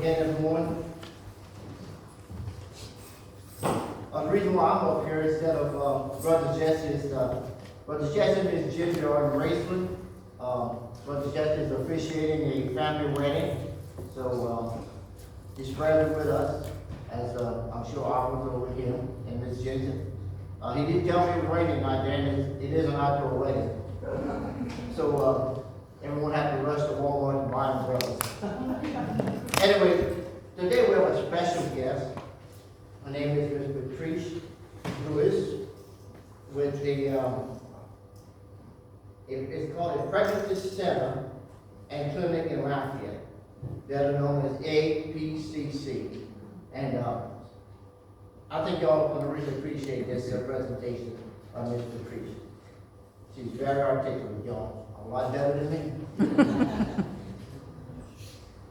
again this morning. The reason why I'm up here instead of Brother Jesse is Brother Jesse and Miss Ginger are in Raceland. Brother Jesse is officiating a family wedding, so he's present with us, as I'm sure Arthur's over him and Miss Ginger. He did tell me it was raining tonight, Dan. It is an outdoor wedding, so everyone had to rush to Walmart and buy umbrellas. Anyway, today we have a special guest. Her name is Miss Patrice with the it's called a Pregnancy Center and Clinic in Lafayette, better known as APCC. And I think y'all are going to really appreciate this presentation of Miss Patrice. She's very articulate, y'all. A lot better than me.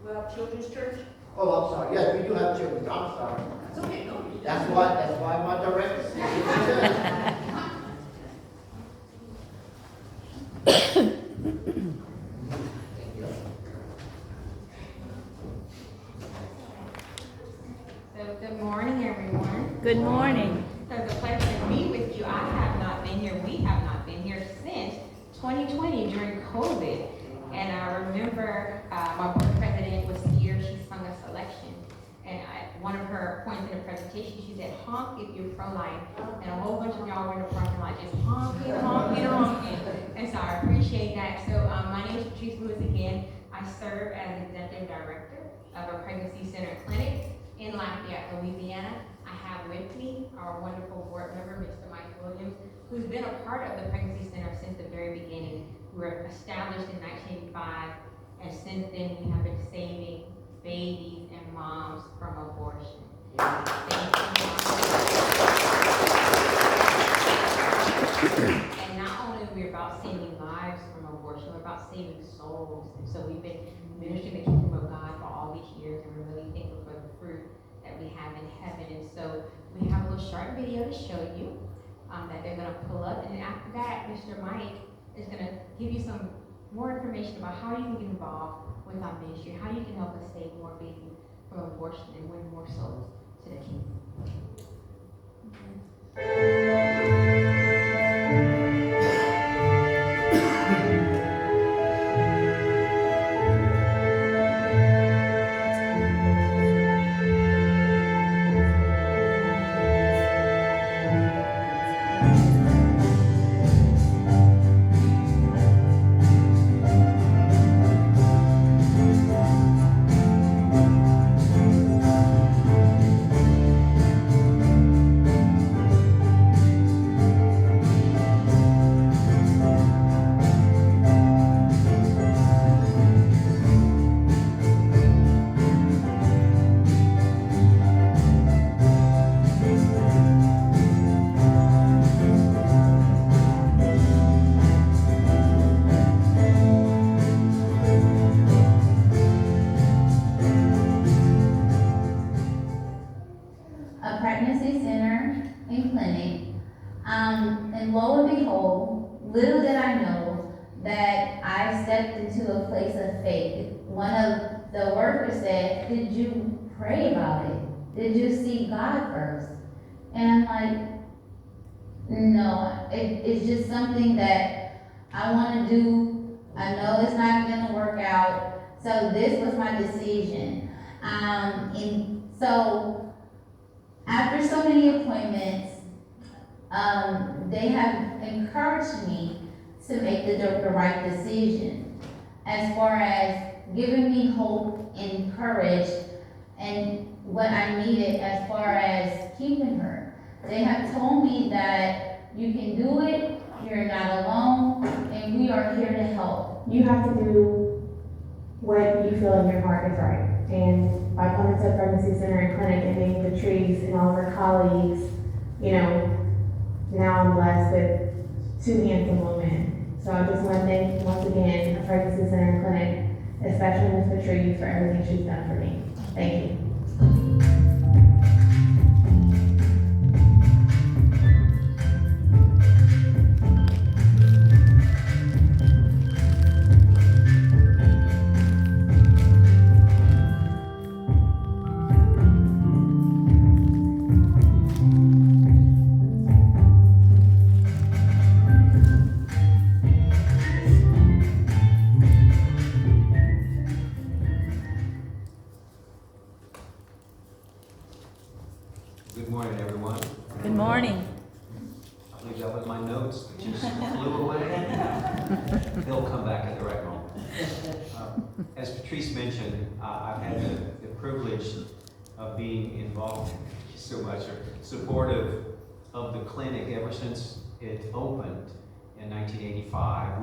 Well, Children's Church? Oh, I'm sorry. Yes, we do have children. I'm sorry. It's okay, no. That's why my director said. So good morning, everyone. Good morning. So it's a pleasure to be with you. I have not been here, we have not been here since 2020 during COVID. And I remember my board president was here, she sung a selection. And one of her points in the presentation, she said, honk if you're pro-life. And a whole bunch of y'all were in the parking lot just honking, honking, honking. And so I appreciate that. So my name is Patrice Lewis again. I serve as executive director of a pregnancy center and clinic in Lafayette, Louisiana. I have with me our wonderful board member, Mr. Mike Williams, who's been a part of the pregnancy center since the very beginning. We were established in 1985, and since then we have been saving babies and moms from abortion. And not only are we about saving lives from abortion, we're about saving souls. And so we've been ministering the kingdom of God for all these years, and we're really thankful for the fruit that we have in heaven. And so we have a little short video to show you that they're going to pull up. And then after that, Mr. Mike is going to give you some more information about how you can get involved with our ministry, how you can help us save more babies from abortion and win more souls to the kingdom. And lo and behold, little did I know that I stepped into a place of faith. One of the workers said, did you pray about it? Did you seek God first? And I'm like, no, it's just something that I want to do. I know it's not going to work out. So this was my decision. And so after so many appointments, they have encouraged me to make the right decision as far as giving me hope and courage and what I needed as far as keeping her. They have told me that you can do it, you're not alone, and we are here to help. You have to do what you feel in your heart is right. And by coming to the Pregnancy Center and Clinic and meeting Patrice and all of her colleagues, now I'm blessed with two handsome women. So I just want to thank once again the Pregnancy Center and Clinic, especially Ms. Patrice, for everything she's done for me. Thank you. Good morning, everyone. Good morning. I believe that was my notes that just flew away. They'll come back at the right moment. As Patrice mentioned, I've had the privilege of being involved, thank you so much, or supportive of the clinic ever since it opened in 1985.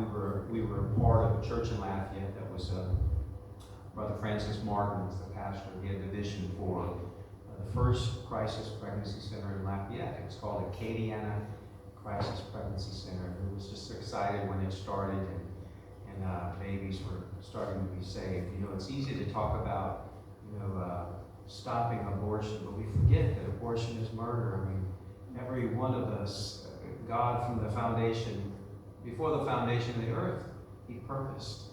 We were part of a church in Lafayette that was Brother Francis Martin was the pastor. He had the vision for the first crisis pregnancy center in Lafayette. It was called the Acadiana Crisis Pregnancy Center. It was just excited when it started, and babies were starting to be saved. You know, it's easy to talk about, stopping abortion, but we forget that abortion is murder. I mean, every one of us, God from the foundation, before the foundation of the earth, He purposed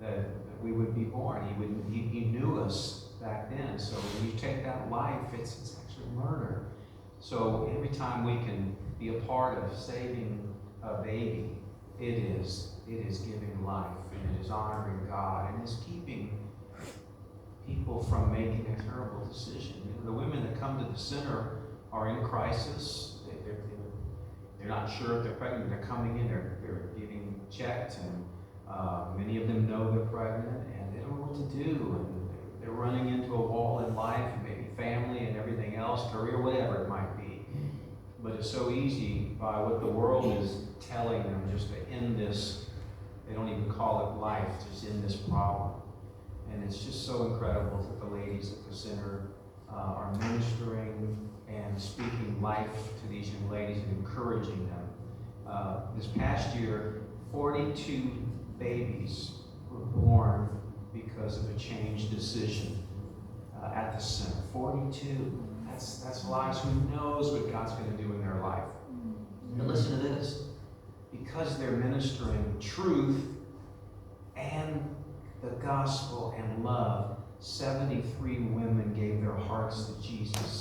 that we would be born. He knew us back then. So when you take that life, it's actually murder. So every time we can be a part of saving a baby, it is giving life, and it is honoring God, and it's keeping people from making a terrible decision. You know, the women that come to the center are in crisis. They're not sure if they're pregnant. They're coming in. They're getting checked, and many of them know they're pregnant, and they don't know what to do. And they're running into a wall in life, maybe family and everything else, career, whatever it might be. But it's so easy by what the world is telling them just to end this. They don't even call it life, just end this problem. And it's just so incredible that the ladies at the center are ministering and speaking life to these young ladies and encouraging them. This past year, 42 babies were born because of a changed decision at the center. 42. That's lives. Who knows what God's going to do in their life? But listen to this. Because they're ministering truth and the gospel and love, 73 women gave their hearts to Jesus.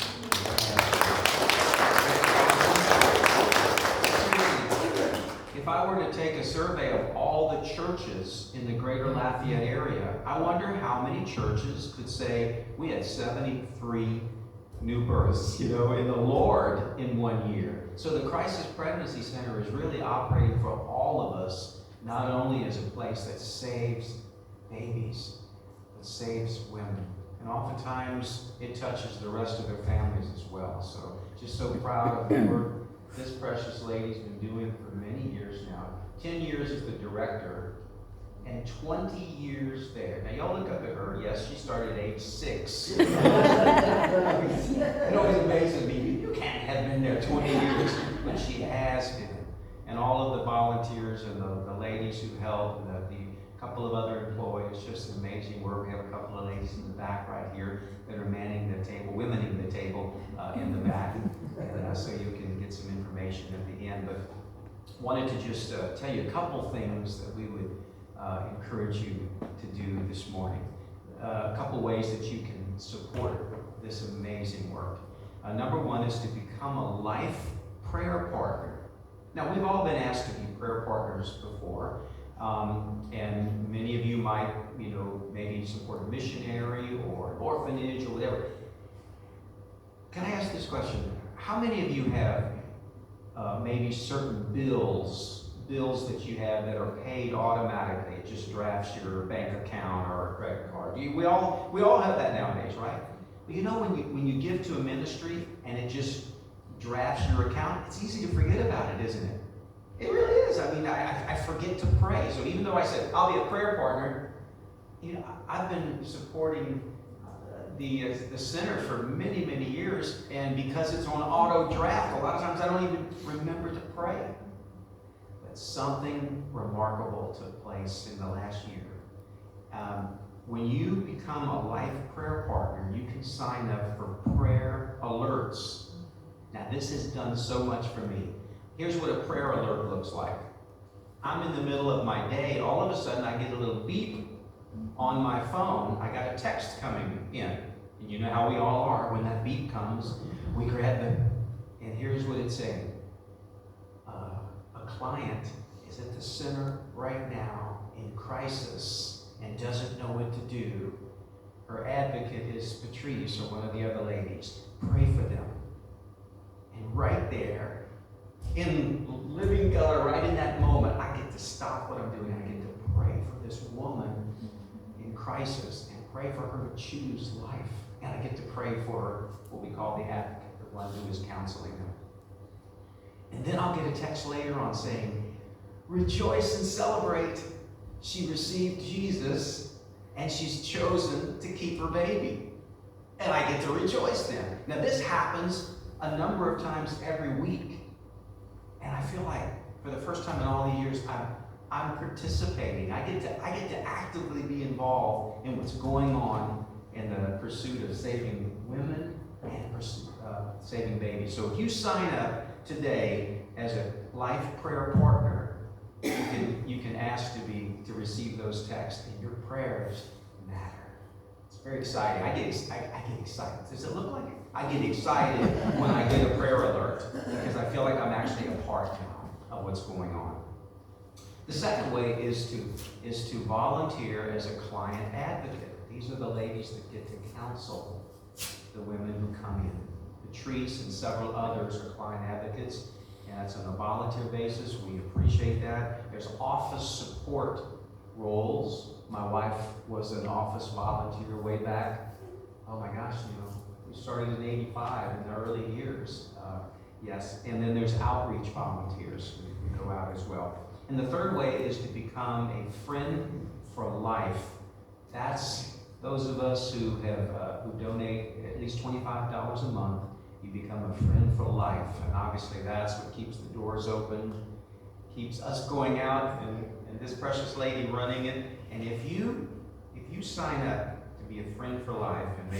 If I were to take a survey of all the churches in the greater Lafayette area, I wonder how many churches could say we had 73 new births, in the Lord in 1 year. So the Crisis Pregnancy Center is really operating for all of us, not only as a place that saves babies, but saves women. And oftentimes it touches the rest of their families as well. So just so proud of the work this precious lady's been doing for many years now. 10 years as the director and 20 years there. Now y'all look up at her. Yes, she started at age 6. It always amazes me. You can't have been there 20 years, but she has been. And all of the volunteers and the ladies who help, the couple of other employees, just amazing work. We have a couple of ladies in the back right here that are manning the table, womening the table in the back, so you can get some information at the end. But wanted to just tell you a couple things that we would encourage you to do this morning. A couple ways that you can support this amazing work. Number one is to become a life prayer partner. Now, we've all been asked to be prayer partners before, and many of you might, maybe support a missionary or an orphanage or whatever. Can I ask this question? How many of you have maybe certain bills that you have that are paid automatically? It just drafts your bank account or a credit card. We all have that nowadays, right? But when you give to a ministry and it just drafts your account, it's easy to forget about it, isn't it? It really is. I mean, I forget to pray. So even though I said I'll be a prayer partner, I've been supporting the center for many, many years, and because it's on auto draft, a lot of times I don't even remember to pray. But something remarkable took place in the last year. When you become a life prayer partner, you can sign up for prayer alerts. Now, this has done so much for me. Here's what a prayer alert looks like. I'm in the middle of my day. All of a sudden, I get a little beep on my phone. I got a text coming in. And you know how we all are. When that beep comes, we grab it. And here's what it's saying. A client is at the center right now in crisis and doesn't know what to do. Her advocate is Patrice or one of the other ladies. Pray for them. right there in living color, right in that moment, I get to stop what I'm doing. I get to pray for this woman in crisis and pray for her to choose life. And I get to pray for what we call the advocate, the one who is counseling them. And then I'll get a text later on saying, rejoice and celebrate. She received Jesus and she's chosen to keep her baby. And I get to rejoice then. Now this happens a number of times every week. And I feel like for the first time in all the years, I'm participating. I get to actively be involved in what's going on in the pursuit of saving women and saving babies. So if you sign up today as a life prayer partner, you can ask to receive those texts, and your prayers matter. It's very exciting. I get excited. Does it look like it? I get excited when I get a prayer alert because I feel like I'm actually a part now of what's going on. The second way is to volunteer as a client advocate. These are the ladies that get to counsel the women who come in. Patrice and several others are client advocates, and it's on a volunteer basis. We appreciate that. There's office support roles. My wife was an office volunteer way back. Oh my gosh, we started in '85 in the early years. Yes, and then there's outreach volunteers who go out as well. And the third way is to become a friend for life. That's those of us who donate at least $25 a month. You become a friend for life, and obviously that's what keeps the doors open, keeps us going out, and this precious lady running it. And if you sign up to be a friend for life and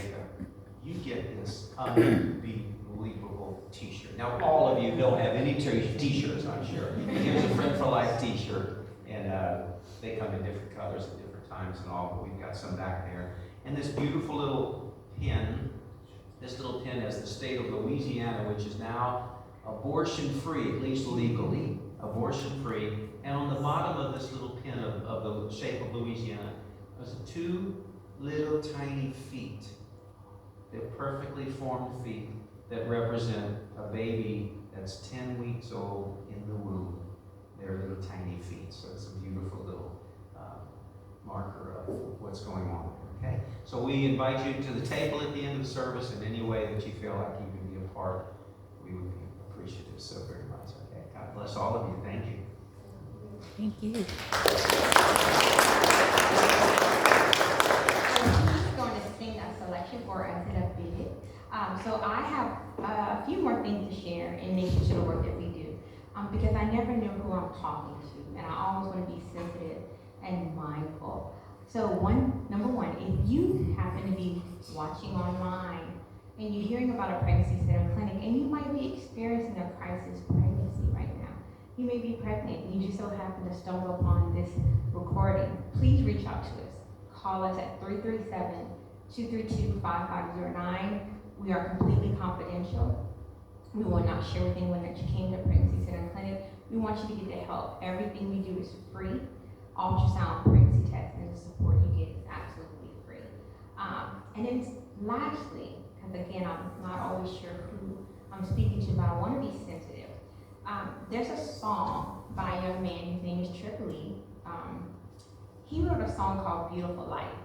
you get this unbelievable T-shirt. Now, all of you don't have any T-shirts, I'm sure. Here's a Friend for Life T-shirt, and they come in different colors at different times and all, but we've got some back there. And this beautiful little pin, has the state of Louisiana, which is now abortion-free, at least legally, abortion-free. And on the bottom of this little pin of the shape of Louisiana, there's two little tiny feet. They're perfectly formed feet that represent a baby that's 10 weeks old in the womb. They're little tiny feet. So it's a beautiful little marker of what's going on. Okay? So we invite you to the table at the end of the service in any way that you feel like you can be a part. We would be appreciative so very much. Okay? God bless all of you. Thank you. Thank you. I'm going to sing a selection for us in a bit. So I have a few more things to share in addition to the work that we do, because I never know who I'm talking to, and I always want to be sensitive and mindful. So number one, if you happen to be watching online and you're hearing about a pregnancy center clinic and you might be experiencing a crisis pregnancy right now, you may be pregnant and you just so happen to stumble upon this recording, please reach out to us. Call us at 337-232-5509. We are completely confidential. We will not share with anyone that you came to a pregnancy center clinic. We want you to get the help. Everything we do is free. Ultrasound, pregnancy test, and the support you get is absolutely free. And then lastly, because again, I'm not always sure who I'm speaking to, but I want to be sensitive. There's a song by a young man, his name is Tripoli. He wrote a song called Beautiful Life.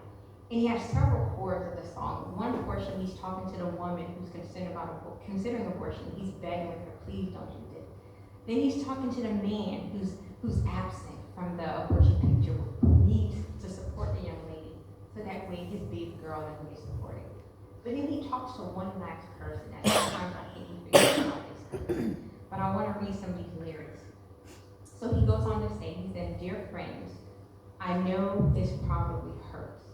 And he has several chords of the song. One portion, he's talking to the woman who's considering abortion. He's begging with her, please don't do this. Then he's talking to the man who's absent from the abortion picture, who needs to support the young lady, so that way his baby girl doesn't get supported. But then he talks to one last person. At times I think he figures out this. But I want to read some of these lyrics. So he goes on to say, he said, dear friends, I know this probably hurts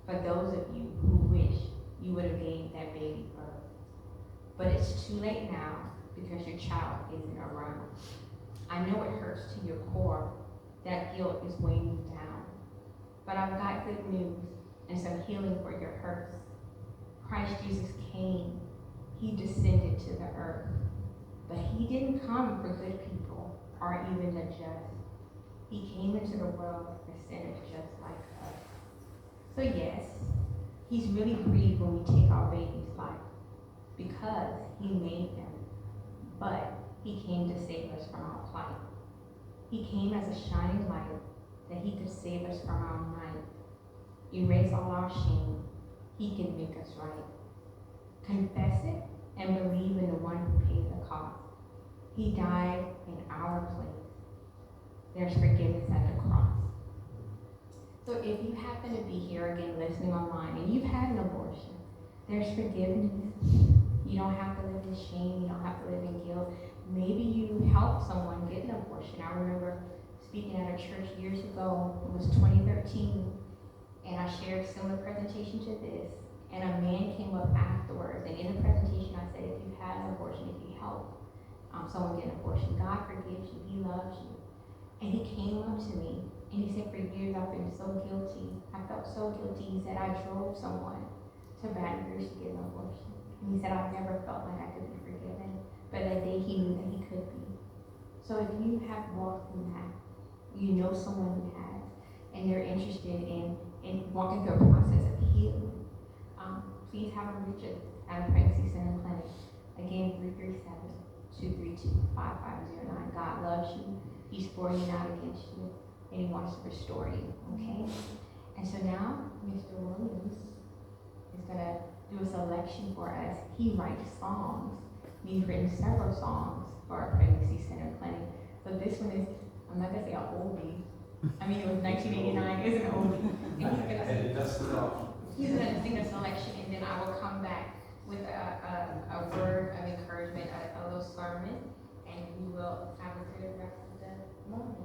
for those of you who wish you would have gave that baby birth. But it's too late now because your child isn't around. I know it hurts to your core. That guilt is weighing you down. But I've got good news and some healing for your hurts. Christ Jesus came. He descended to the earth. But he didn't come for good people or even the just. He came into the world for sinners just like us. So yes, he's really grieved when we take our baby's life because he made them. But He came to save us from our plight. He came as a shining light that he could save us from our night. Erase all our shame. He can make us right. Confess it and believe in the one who paid the cost. He died in our place. There's forgiveness at the cross. So if you happen to be here again listening online and you've had an abortion, there's forgiveness. You don't have to live in shame. You don't have to live in guilt. Maybe you helped someone get an abortion. I remember speaking at a church years ago. It was 2013, and I shared a similar presentation to this. And a man came up afterwards, and in the presentation I said, if you had an abortion, if you helped someone get an abortion, God forgives you. He loves you. And he came up to me, and he said, for years I've been so guilty. I felt so guilty. He said, I drove someone to Baton Rouge to get an abortion. And he said, I've never felt like I could be forgiven. But that day he knew that he could be. So if you have walked through that, you know someone who has, and you're interested in walking through a process of healing, please have a reach at a pregnancy center clinic. Again, 337-232-5509. God loves you. He's for you, not against you. And he wants to restore you, okay? And so now, Mr. Williams is going to do a selection for us. He writes songs. He's written several songs for our pregnancy center clinic. So this one is, I'm not going to say an oldie. I mean, it was 1989. It's an oldie. And he's going to sing a selection, and then I will come back with a word of encouragement, a little sermon, and we will have a good rest of the morning.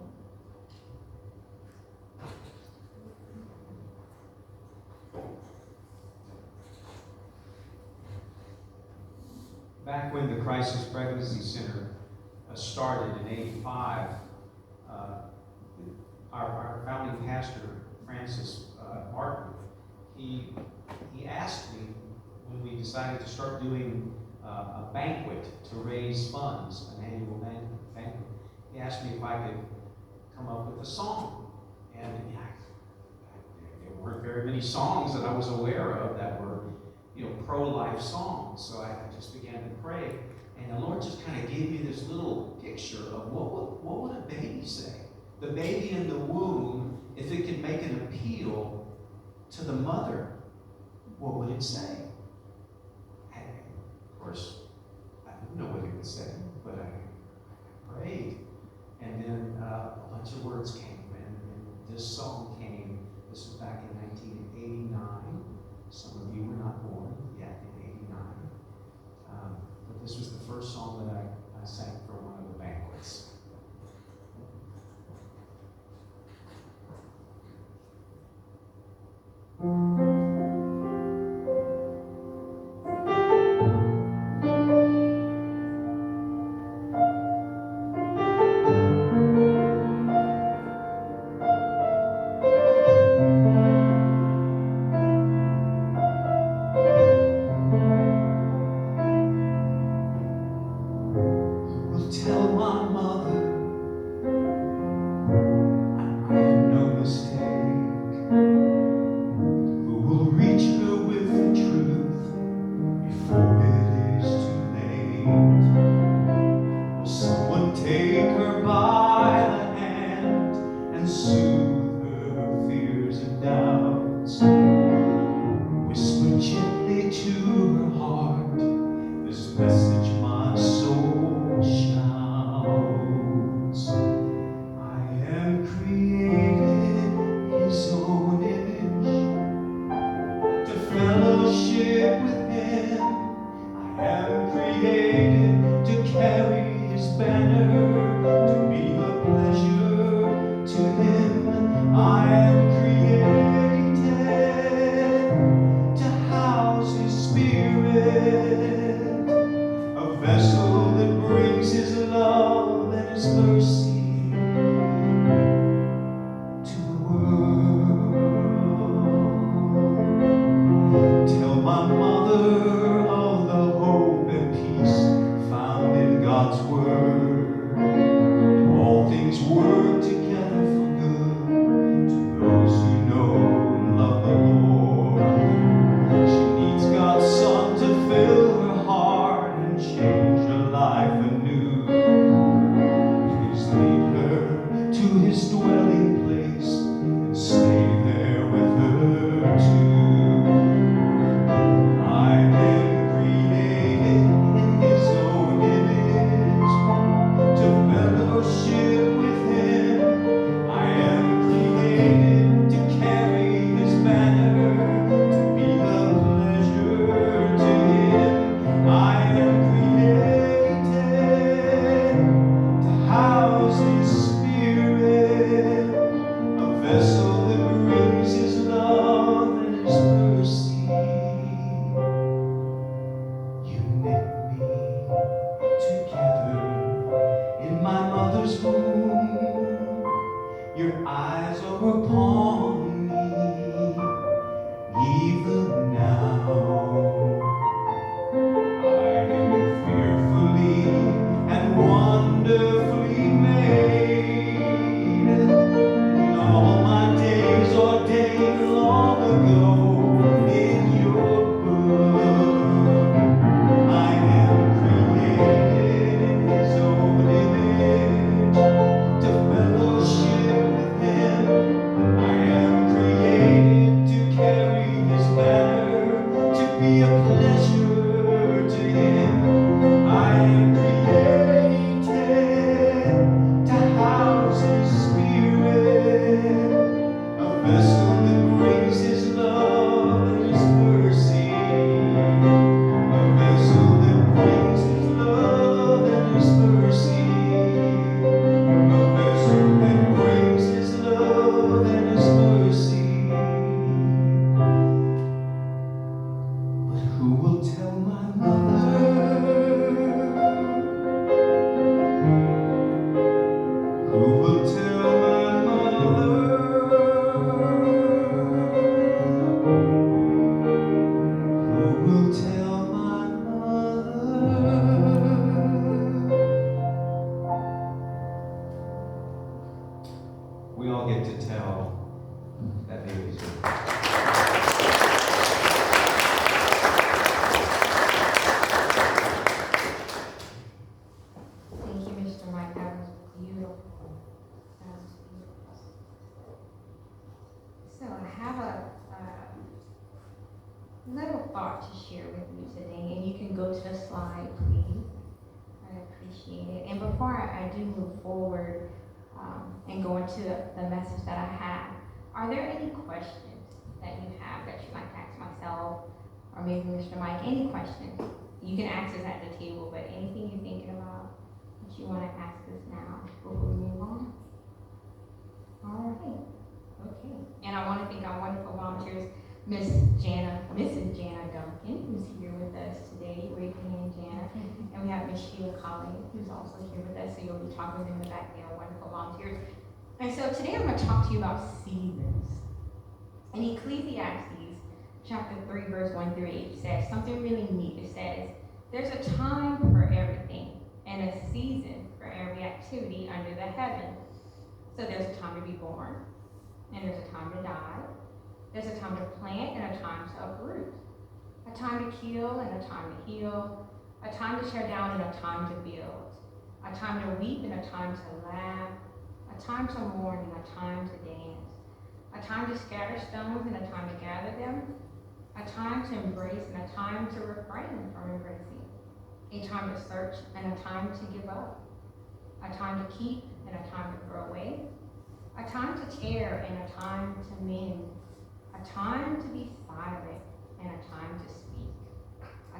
Back when the Crisis Pregnancy Center started in '85, our founding pastor, Francis Martin, he asked me when we decided to start doing a banquet to raise funds, an annual banquet. He asked me if I could come up with a song, and there weren't very many songs that I was aware of that were, pro-life songs. So I just began to pray, and the Lord just kind of gave me this little picture of what would a baby say? The baby in the womb, if it could make an appeal to the mother, what would it say? And of course, I didn't know what it would say, but I prayed, and then a bunch of words came, and this song came. This was back in 1989. Some of you were not born yet in '89. But this was the first song that I sang for one of the banquets. Tell my mother I made no mistake, who will reach her with the truth before it is too late. Will someone take her by the hand and soothe her fears and doubts? Whisper gently to her heart this message my soul shouts. I am created His own image to fellowship with Him. I am created to carry His banner, to be a pleasure to Him. I am created to house His Spirit, a vessel that brings His love and His mercy to the world. Tell my mother of the hope and peace found in God's Word. All things work together for good to those who know and love the Lord. She needs God's Son to fill her heart and change her life anew. before I do move forward and go into the message that I have, are there any questions that you have that you'd like to ask myself or maybe Mr. Mike? Any questions? You can ask us at the table, but anything you're thinking about that you want to ask us now before we move on? All right. Okay. And I want to thank our wonderful volunteers, Mrs. Jana Duncan, who's here with us today, Rick and Jana. And we have Miss Sheila Colley, who's also here with us, so you'll be talking with them in the back. They are wonderful volunteers. And so today I'm going to talk to you about seasons. In Ecclesiastes chapter 3, verse 1 through 8 says something really neat. It says, there's a time for everything and a season for every activity under the heaven. So there's a time to be born, and there's a time to die. There's a time to plant and a time to uproot. A time to kill and a time to heal. A time to tear down and a time to build. A time to weep and a time to laugh. A time to mourn and a time to dance. A time to scatter stones and a time to gather them. A time to embrace and a time to refrain from embracing. A time to search and a time to give up. A time to keep and a time to throw away. A time to tear and a time to mend. A time to be silent and a time to speak.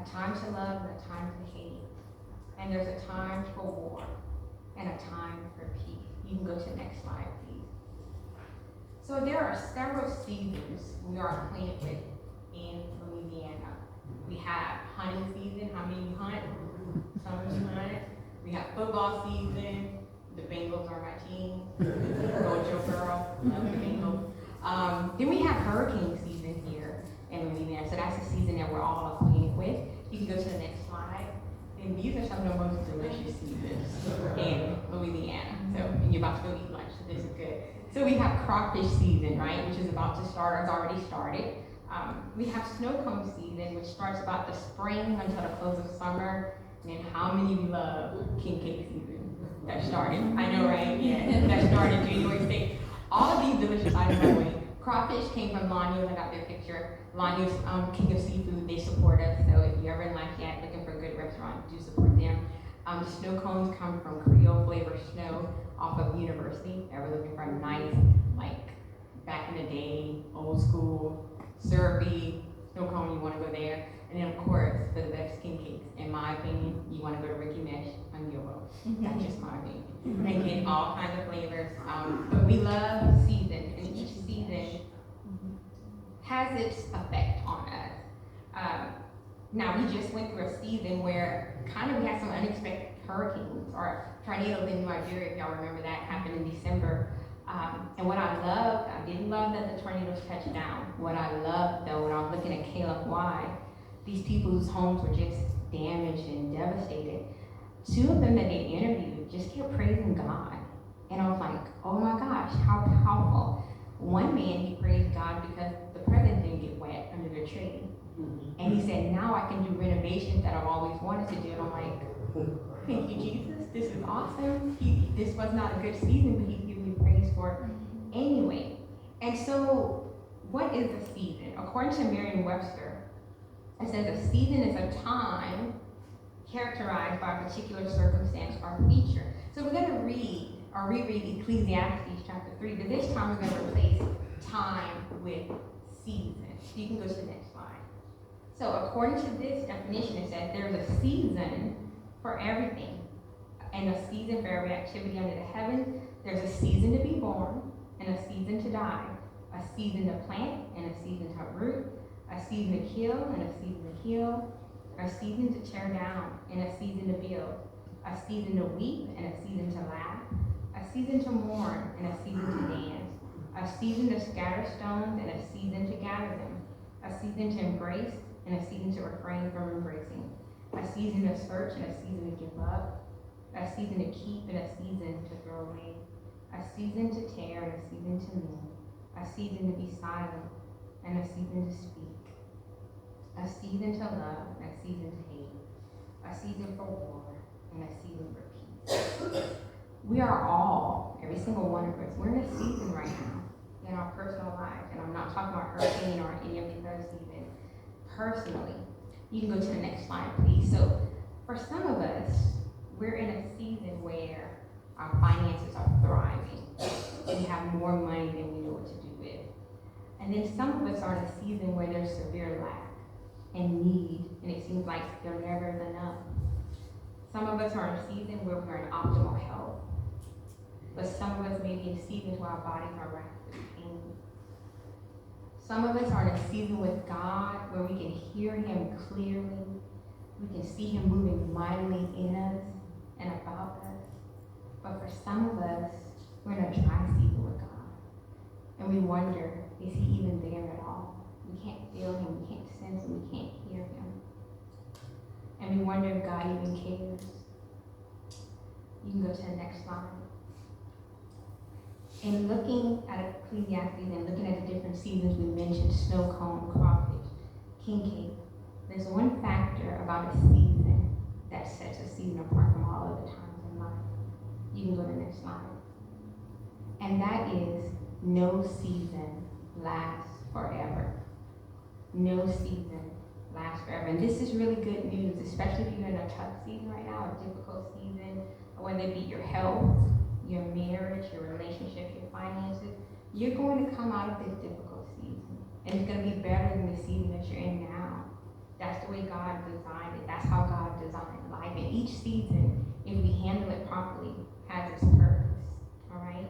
A time to love and a time to hate. And there's a time for war and a time for peace. You can go to the next slide, please. So there are several seasons we are acquainted with in Louisiana. We have hunting season. How many of you hunt? Some of you hunt. We have football season. The Bengals are my team. Go with your girl. Love the Bengals. Then we have hurricane season here in Louisiana. So that's the season that we're all acquainted with. You can go to the next slide. And these are some of the most delicious seasons in Louisiana. So, and you're about to go eat lunch, so this is good. So we have crawfish season, right, which is about to start, or has already started. We have snow cone season, which starts about the spring until the close of summer. And then how many of you love king cake season? That started, I know, right? Yeah, that started January 6th. All of these delicious items, by the way. Crawfish came from Lanyo's. I got their picture. Lanyo's King of Seafood, they support us. So if you're ever in Lafayette looking for a good restaurant, do support them. The snow cones come from Creole Flavor Snow off of University. Ever looking for a nice, like back in the day, old school, syrupy snow cone, you want to go there. And then of course, for the best king cakes, in my opinion, you want to go to Ricky Mesh on Yobo. That's just my opinion. They get all kinds of flavors. But we love season, and each season has its effect on us. Now we just went through a season where kind of we had some unexpected hurricanes or tornadoes in Nigeria, if y'all remember that happened in December. And what I loved, I didn't love that the tornadoes touched down. What I loved though, when I was looking at KLFY, these people whose homes were just damaged and devastated, two of them that they interviewed just kept praising God. And I was like, oh my gosh, how powerful. One man, he praised God because the president didn't get wet under the tree. And he said, now I can do renovations that I've always wanted to do. And I'm like, thank you, Jesus. This is awesome. This was not a good season, but he's giving me praise for it anyway. And so, what is a season? According to Merriam-Webster, it says a season is a time characterized by a particular circumstance or feature. So we're going to read or reread Ecclesiastes chapter 3, but this time we're going to replace time with season. So you can go to the next slide. So according to this definition, it says there's a season for everything and a season for every activity under the heaven. There's a season to be born and a season to die, a season to plant and a season to uproot, a season to kill and a season to heal, a season to tear down and a season to build, a season to weep and a season to laugh, a season to mourn and a season to dance, a season to scatter stones and a season to gather them, a season to embrace and a season to refrain from embracing, a season to search and a season to give up, a season to keep and a season to throw away, a season to tear and a season to mend, a season to be silent and a season to speak, a season to love and a season to hate, a season for war and a season for peace. We are all, every single one of us, we're in a season right now in our personal lives, and I'm not talking about hurricane or any of these other seasons. Personally, you can go to the next slide, please. So for some of us, we're in a season where have more money than we know what to do with. And then some of us are in a season where there's severe lack and need, and it seems like there never is enough. Some of us are in a season where we're in optimal health, but some of us may be in seasons where our bodies are racked with pain. Some of us are in a season with God where we can hear him clearly, we can see him moving mightily in us and about us. But for some of us, we're in a dry season with God, and we wonder, is he even there at all? We can't feel him, we can't sense him, we can't hear him. And we wonder if God even cares. You can go to the next slide. In looking at Ecclesiastes and looking at the different seasons we mentioned, snow cone, crawfish, king cake, there's one factor about a season that sets a season apart from all other times in life. You can go to the next slide. And that is, no season lasts forever. No season lasts forever. And this is really good news, especially if you're in a tough season right now, a difficult season, whether it be your health, your marriage, your relationship, your finances. You're going to come out of this difficult season, and it's going to be better than the season that you're in now. That's the way God designed it. That's how God designed life. And each season, if we handle it properly, has its purpose. All right?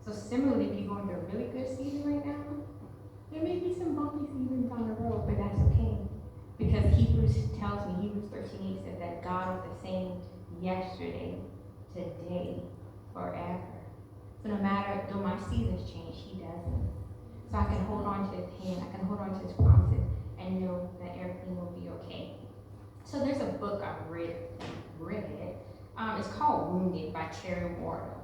So similarly, if you're going through a really good season right now, there may be some bumpy seasons on the road, but that's okay. Because Hebrews tells me, Hebrews 13:8 says that God is the same yesterday, today, forever. So no matter, though my seasons change, he doesn't. So I can hold on to his hand, I can hold on to his promises, and know that everything will be okay. So there's a book I've read it. It's called Wounded by Terry Wardle.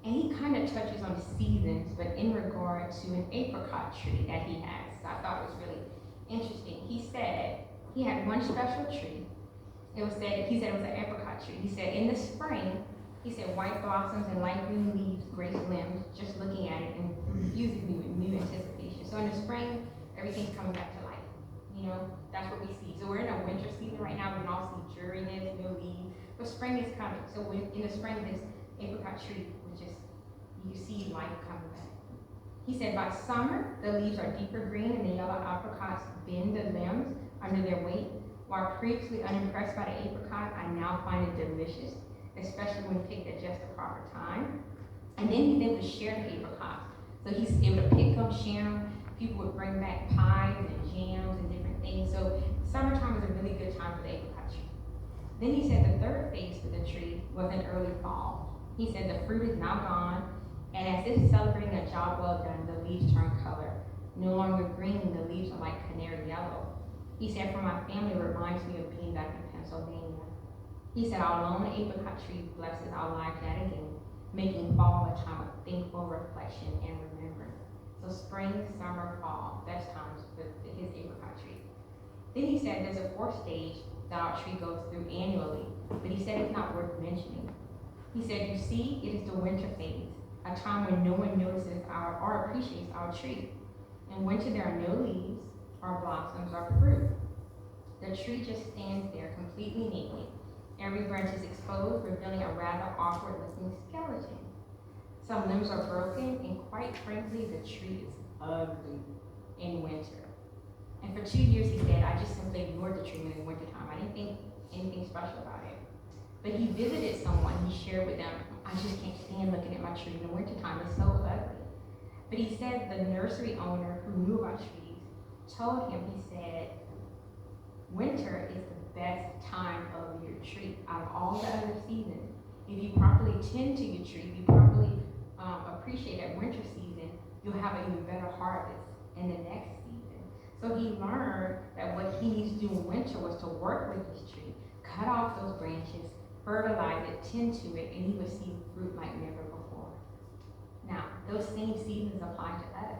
And he kind of touches on seasons, but in regard to an apricot tree that he has. So I thought it was really interesting. He said he had one special tree. He said it was an apricot tree. He said in the spring, he said white blossoms and light green leaves grace limbs, just looking at it and infusing me with new anticipation. So in the spring, everything's coming back to life. You know, that's what we see. So we're in a winter season right now. We can all see dreariness, no leaves. But spring is coming. So in the spring, this apricot tree was just, you see life coming back. He said by summer, the leaves are deeper green and the yellow apricots bend the limbs under their weight. While previously unimpressed by the apricot, I now find it delicious, especially when picked at just the proper time. And then he's able to share the apricots. So he's able to pick them, share them. People would bring back pies and jams and different things. So summertime is a really good time for the apricot tree. Then he said the third phase for the tree was in early fall. He said the fruit is now gone, and as if celebrating a job well done, the leaves turn color. No longer green, the leaves are like canary yellow. He said, for my family, it reminds me of being back in Pennsylvania. He said, our lone apricot tree blesses our lives yet again, making fall a time of thankful reflection and remembrance. So spring, summer, fall, best times for his apricot tree. Then he said there's a fourth stage that our tree goes through annually, but he said it's not worth mentioning. He said, you see, it is the winter phase, a time when no one notices or appreciates our tree. In winter, there are no leaves, or blossoms, or fruit. The tree just stands there completely naked. Every branch is exposed, revealing a rather awkward-looking skeleton. Some limbs are broken, and quite frankly, the tree is ugly in winter. And for 2 years, he said, I just simply ignored the tree in the wintertime. I didn't think anything special about it. But he visited someone, he shared with them, I just can't stand looking at my tree in the wintertime, it's so ugly. But he said the nursery owner who knew about trees told him, he said, winter is the best time of your tree out of all the other seasons. If you properly tend to your tree, if you properly appreciate that winter season, you'll have an even better harvest in the next season. So he learned that what he needs to do in winter was to work with his tree, cut off those branches, fertilize it, tend to it, and he would see fruit like never before. Now, those same seasons apply to us.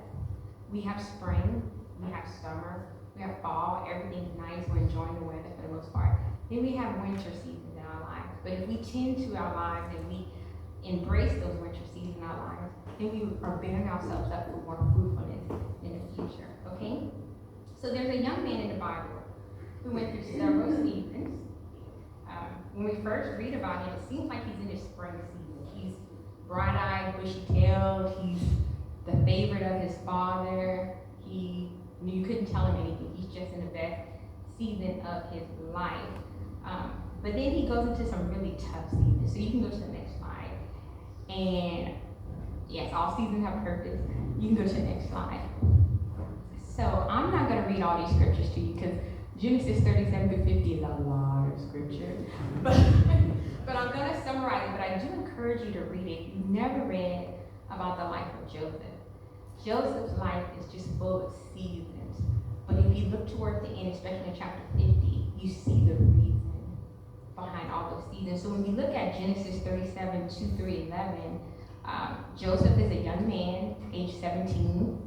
We have spring, we have summer, we have fall, everything's nice, we're enjoying the weather for the most part. Then we have winter seasons in our lives. But if we tend to our lives and we embrace those winter seasons in our lives, then we are bearing ourselves up for more fruitfulness in the future, okay? So there's a young man in the Bible who went through several seasons. When we first read about him, it seems like he's in his spring season. He's bright-eyed, bushy-tailed. He's the favorite of his father. You couldn't tell him anything. He's just in the best season of his life. But then he goes into some really tough seasons. So you can go to the next slide. And yes, all seasons have purpose. You can go to the next slide. So I'm not going to read all these scriptures to you because Genesis 37 to 50 is a lot of scripture. But I'm going to summarize it. But I do encourage you to read it. If you've never read about the life of Joseph. Joseph's life is just full of seasons. But if you look toward the end, especially in chapter 50, you see the reason behind all those seasons. So when we look at Genesis 37, 2 through 11, Joseph is a young man, age 17.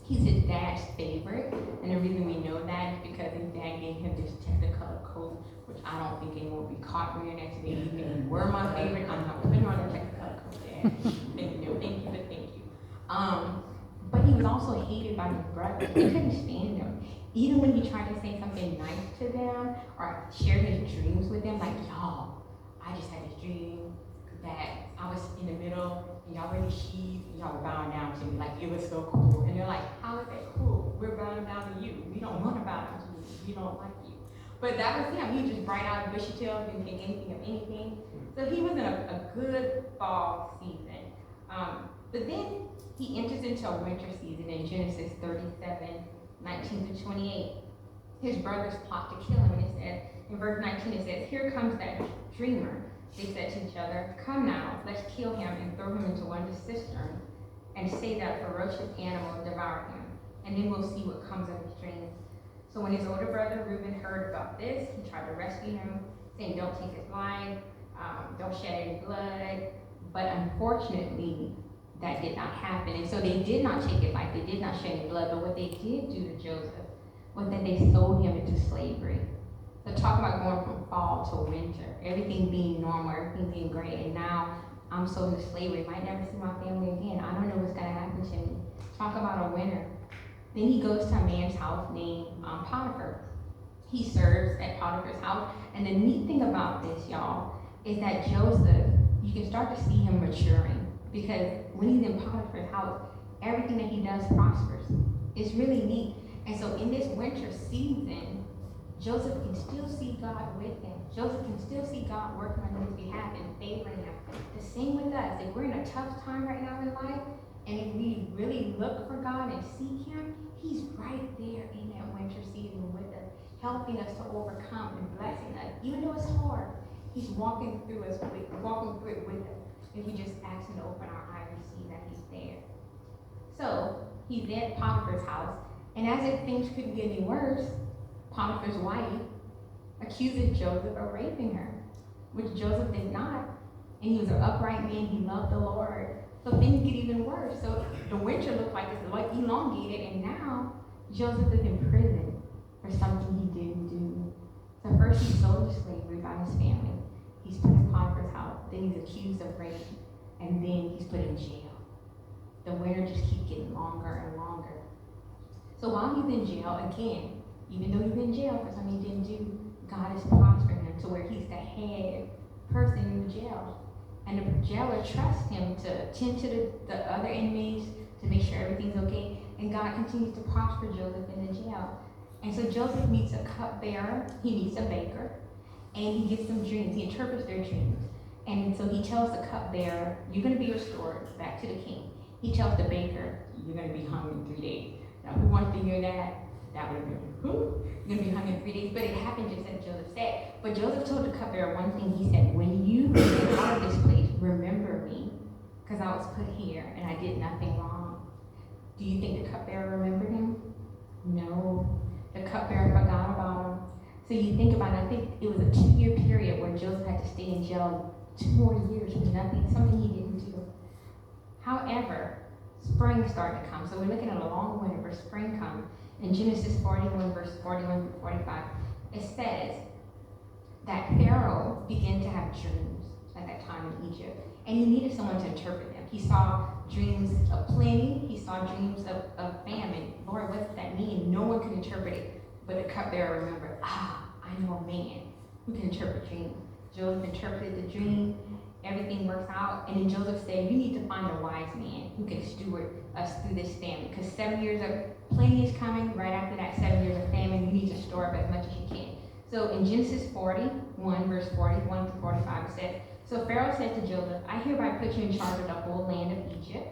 He's his dad's favorite. And the reason we know that is because his dad gave him this technicolor coat, which I don't think anyone would be caught wearing that today. Even if you were my favorite, I'm not putting on a technicolor coat, Dad. Thank you, but thank you. But he was also hated by his brothers. They couldn't stand him. Even when he tried to say something nice to them or share his dreams with them, like, y'all, I just had this dream that I was in the middle and y'all were in the sheaves and y'all were bowing down to me. Like, it was so cool. And they're like, how is that cool? We're bowing down to you. We don't want to bow down to you. We don't like you. But that was him. He was just bright-eyed, bushy-tailed, didn't think anything of anything. So he was in a good fall season. But then he enters into a winter season in Genesis 37, 19 to 28. His brothers plot to kill him, and it says, in verse 19 it says, here comes that dreamer. They said to each other, come now, let's kill him and throw him into one of the cisterns and say that a ferocious animal devoured him, and then we'll see what comes of his dreams. So when his older brother Reuben heard about this, he tried to rescue him, saying, don't take his life, don't shed any blood. But unfortunately, that did not happen. And so they did not take his life, they did not shed any blood, but what they did do to Joseph was that they sold him into slavery. So talk about going from fall to winter, everything being normal, everything being great, and now I'm sold into slavery. Might never see my family again. I don't know what's gonna happen to me. Talk about a winter. Then he goes to a man's house named Potiphar. He serves at Potiphar's house, and the neat thing about this, y'all, is that Joseph, you can start to see him maturing. Because when he's in Potiphar's house, everything that he does prospers. It's really neat. And so in this winter season, Joseph can still see God with him. Joseph can still see God working on his behalf and favoring him. The same with us. If we're in a tough time right now in life, and if we really look for God and seek him, he's right there in that winter season with us, helping us to overcome and blessing us. Even though it's hard, he's walking through it with us. If we just ask him to open our eyes and see that he's there. So he's at Potiphar's house, and as if things couldn't get any worse, Potiphar's wife accuses Joseph of raping her, which Joseph did not. And he was an upright man, he loved the Lord. So things get even worse. So the winter looked like it's elongated, and now Joseph is in prison for something he didn't do. So first he's sold into slavery by his family. He's put in Potiphar's house, then he's accused of rape, and then he's put in jail. The winter just keeps getting longer and longer. So while he's in jail, again, even though he's in jail for something he didn't do, God is prospering him to where he's the head person in the jail. And the jailer trusts him to tend to the other inmates, to make sure everything's okay, and God continues to prosper Joseph in the jail. And so Joseph meets a cupbearer, he meets a baker, and he gets some dreams. He interprets their dreams. And so he tells the cupbearer, you're going to be restored back to the king. He tells the baker, you're going to be hung in 3 days. Now, who wants to hear that? That would have been, who? You're going to be hung in 3 days. But it happened just as Joseph said. But Joseph told the cupbearer one thing. He said, when you get out of this place, remember me, because I was put here and I did nothing wrong. Do you think the cupbearer remembered him? No. The cupbearer forgot about him. So you think about it, I think it was a 2-year period where Joseph had to stay in jail 2 more years for nothing, something he didn't do. However, spring started to come. So we're looking at a long winter, but spring comes. In Genesis 41, verse 41 through 45, it says that Pharaoh began to have dreams at that time in Egypt. And he needed someone to interpret them. He saw dreams of plenty, he saw dreams of famine. Lord, what does that mean? No one could interpret it. But the cupbearer remembered, I know a man who can interpret dreams. Joseph interpreted the dream, everything works out, and then Joseph said, you need to find a wise man who can steward us through this famine, because 7 years of plenty is coming. Right after that 7 years of famine, you need to store up as much as you can. So in Genesis 41, verse 41 to 45, it said, so Pharaoh said to Joseph, I hereby put you in charge of the whole land of Egypt.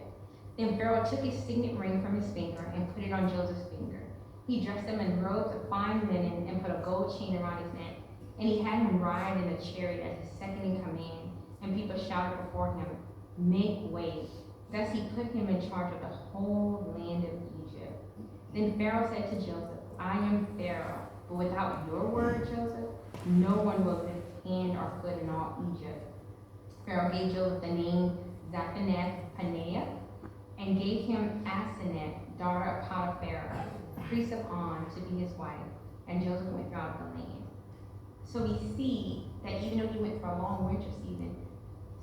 Then Pharaoh took his signet ring from his finger and put it on Joseph's finger. He dressed him in robes of fine linen and put a gold chain around his neck. And he had him ride in a chariot as his second in command. And people shouted before him, make way. Thus he put him in charge of the whole land of Egypt. Then Pharaoh said to Joseph, I am Pharaoh, but without your word, Joseph, no one will lift hand or foot in all Egypt. Pharaoh gave Joseph the name Zaphenath-Paneah, and gave him Asenath, daughter of Potiphar, priest of On, to be his wife. And Joseph went throughout the land. So we see that even though he went for a long winter season,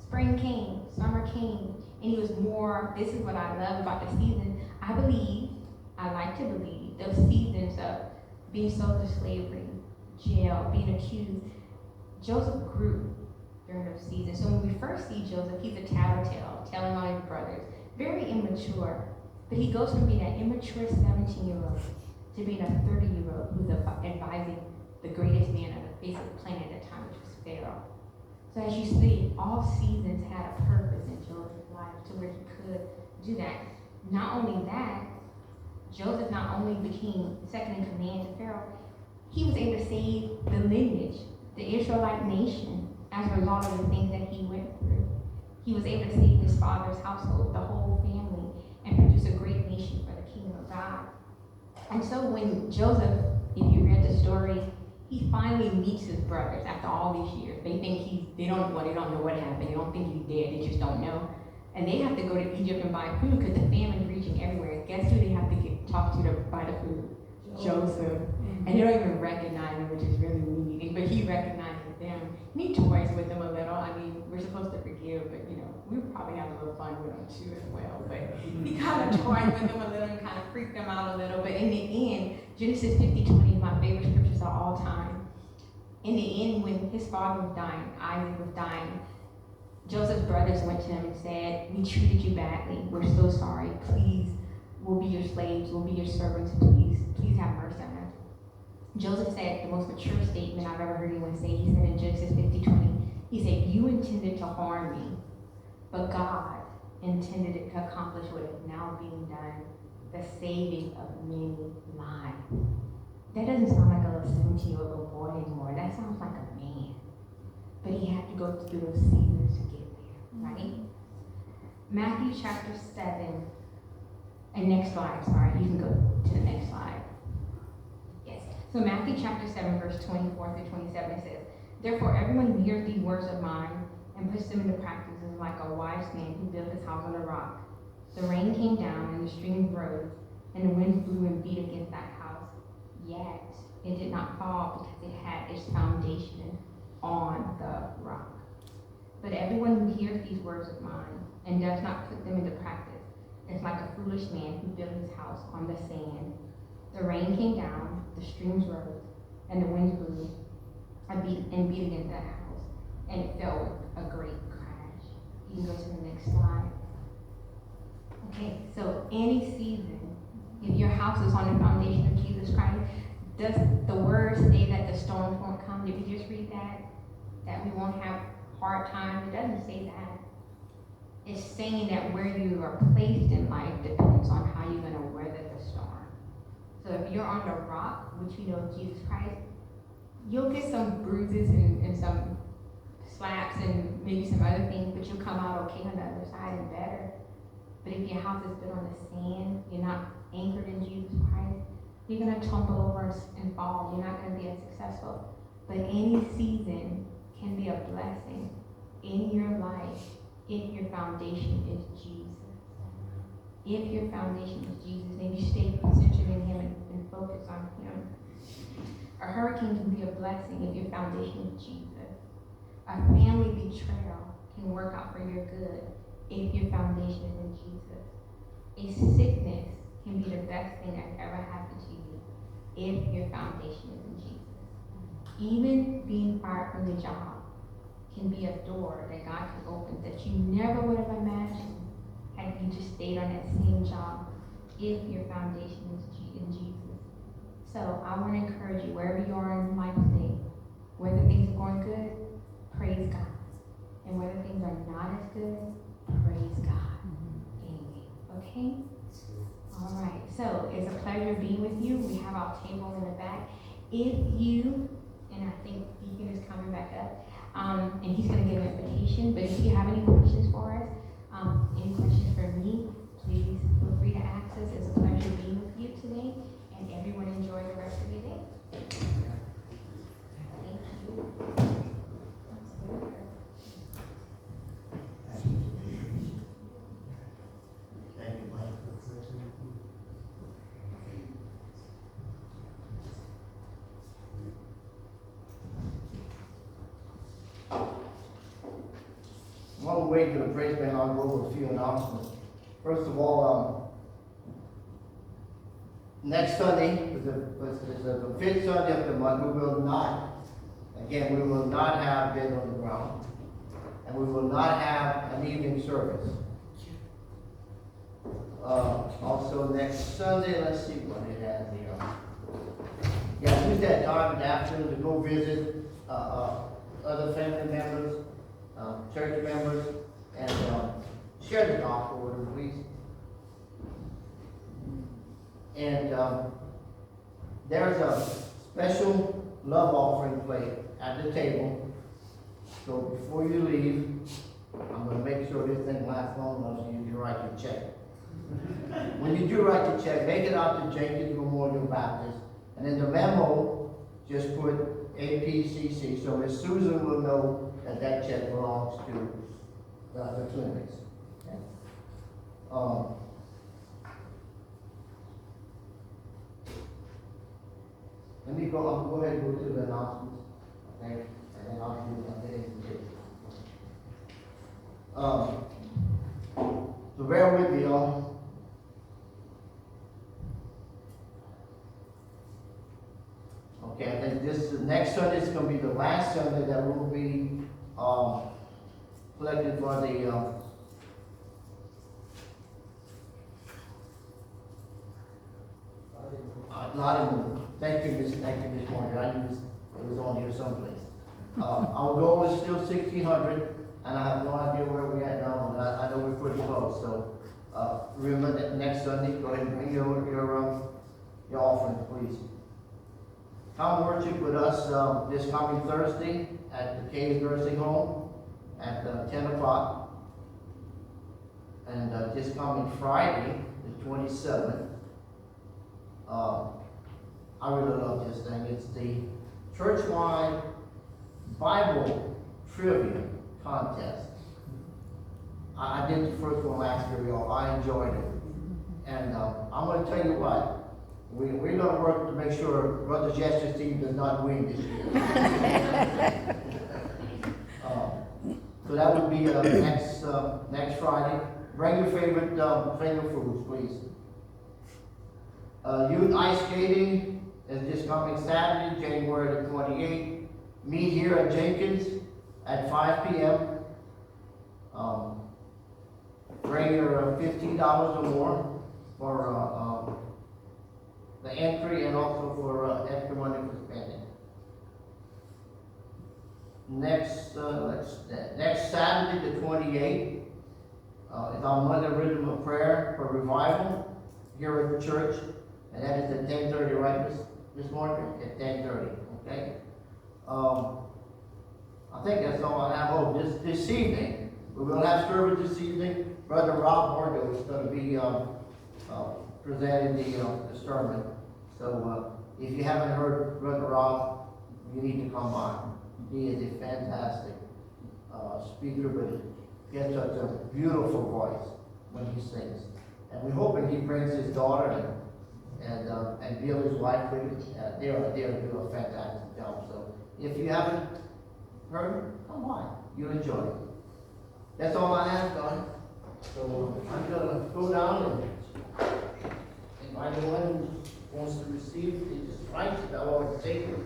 spring came, summer came, and he was more, this is what I love about the season. I like to believe, those seasons of being sold to slavery, jail, being accused, Joseph grew during those seasons. So when we first see Joseph, he's a tattletale, telling on his brothers, very immature. But he goes from being an immature 17-year-old to being a 30-year-old who's advising the greatest man on the face of the planet at the time, which was Pharaoh. So as you see, all seasons had a purpose in Joseph's life to where he could do that. Not only that, Joseph not only became second in command to Pharaoh, he was able to save the lineage, the Israelite nation, as a result of the things that he went through. He was able to save his father's household, the whole family, and produce a great nation for the kingdom of God. And so when Joseph, if you read the story, he finally meets his brothers after all these years. They think they don't know what happened. They don't think he's dead. They just don't know. And they have to go to Egypt and buy food because the famine's reaching everywhere. Guess who they have to talk to buy the food? Joseph. And they don't even recognize him, which is really neat. But he recognizes them. And he toys with them a little. I mean, we're supposed to forgive, but we probably have a little fun with them too as well. But he kind of toys with them a little and kind of freaked them out a little. But in the end, Genesis 50:20 is my favorite scriptures of all time. In the end, when his father was dying, Isaac was dying, Joseph's brothers went to him and said, we treated you badly. We're so sorry. Please, we'll be your slaves. We'll be your servants. Please have mercy on us. Joseph said the most mature statement I've ever heard anyone say. He said in Genesis 50:20, he said, you intended to harm me, but God intended it to accomplish what is now being done, the saving of many lives. That doesn't sound like a little 17-year-old boy anymore. That sounds like a man. But he had to go through those seasons to get there, right? Matthew chapter 7, and next slide, sorry, you can go to the next slide. Yes. So Matthew chapter 7, verse 24 through 27, it says, therefore everyone who hears these words of mine and puts them into practice is like a wise man who built his house on a rock. The rain came down and the streams rose, and the winds blew and beat against that house. Yet it did not fall because it had its foundation on the rock. But everyone who hears these words of mine and does not put them into practice is like a foolish man who built his house on the sand. The rain came down, the streams rose, and the winds blew and beat against that house, and it fell with a great crash. You can go to the next slide. Okay, so any season, if your house is on the foundation of Jesus Christ, does the word say that the storms won't come? Did we just read that? That we won't have hard times? It doesn't say that. It's saying that where you are placed in life depends on how you're going to weather the storm. So if you're on the rock, which you know Jesus Christ, you'll get some bruises and some slaps and maybe some other things, but you'll come out okay on the other side and better. But if your house is built on the sand, you're not anchored in Jesus Christ, you're going to tumble over and fall. You're not going to be as successful. But any season can be a blessing in your life if your foundation is Jesus. If your foundation is Jesus and you stay centered in Him and focus on Him. A hurricane can be a blessing if your foundation is Jesus. A family betrayal can work out for your good if your foundation is in Jesus. A sickness can be the best thing that's ever happened to you if your foundation is in Jesus. Even being fired from the job can be a door that God can open that you never would have imagined had you just stayed on that same job if your foundation is in Jesus. So I want to encourage you, wherever you are in life today, whether things are going good, praise God. And whether things are not as good, praise God. Anyway, okay? All right, so it's a pleasure being with you. We have our table in the back. If you, and I think Deacon is coming back up, and he's going to give an invitation, but if you have any questions for us, any questions for me, please feel free to ask us. It's a pleasure being with you today, and everyone enjoy the rest of your day. Thank you. Thank you, Mike. While we wait for the praise band, I'll go over a few announcements. First of all, next Sunday is the fifth Sunday of the month. We will not have Dead on the Ground, and we will not have an evening service. Also next Sunday, let's see what it has here. Yeah, use that time in the afternoon to go visit other family members, church members, and share the gospel with them, please. And there's a special love offering plate at the table. So before you leave, I'm going to make sure this thing lasts long enough so you can write your check. When you do write your check, make it out to Jenkins Memorial Baptist, and in the memo, just put APCC, so Miss Susan will know that that check belongs to the clinics. Okay. Let me go. I'll go ahead and go to the announcements. Okay, and then I'll do my thing. So bear with me, y'all. Okay, I think this next Sunday is going to be the last Sunday that will be collected for the thank you, Miss Moore. I knew it was on here someplace. Our goal is still 1,600, and I have no idea where we're at now. And I know we're pretty close. So remember that next Sunday, go ahead and bring your offering, please. Come worship with us this coming Thursday at the Cave Nursing Home at 10 o'clock. And this coming Friday, the 27th, I really love this thing. It's the church-wide Bible trivia contest. I did the first one last year, y'all. I enjoyed it. And I'm going to tell you what. We're going to work to make sure Brother Jester's team does not win this year. So that would be next Friday. Bring your favorite foods, please. Youth ice skating is this coming Saturday, January the 28th. Meet here at Jenkins at 5 p.m. Bring your $15 or more for the entry and also for extra money for spending. Next Saturday, the 28th, is our Mother Rhythm of Prayer for Revival here at the church, and that is at 10:30, right, Miss Margaret? At 10:30, okay? I think that's all I have. Oh, this evening, we will have service this evening. Brother Rob Mordo is going to be presenting the sermon. So if you haven't heard Brother Rob, you need to come by. He is a fantastic speaker, but he has such a beautiful voice when he sings. And we're hoping he brings his daughter and Bill, his wife, they'll do a fantastic job. So if you haven't heard, come by. You'll enjoy it. That's all I have, God. So I'm going to go down and invite anyone who wants to receive Jesus Christ, our Lord and Savior.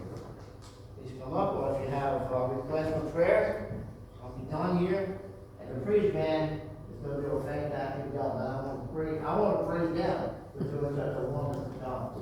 Please come up, or if you have a request for prayer, done here, and the praise band is gonna do a fantastic job, and I want to praise them for doing such a wonderful job.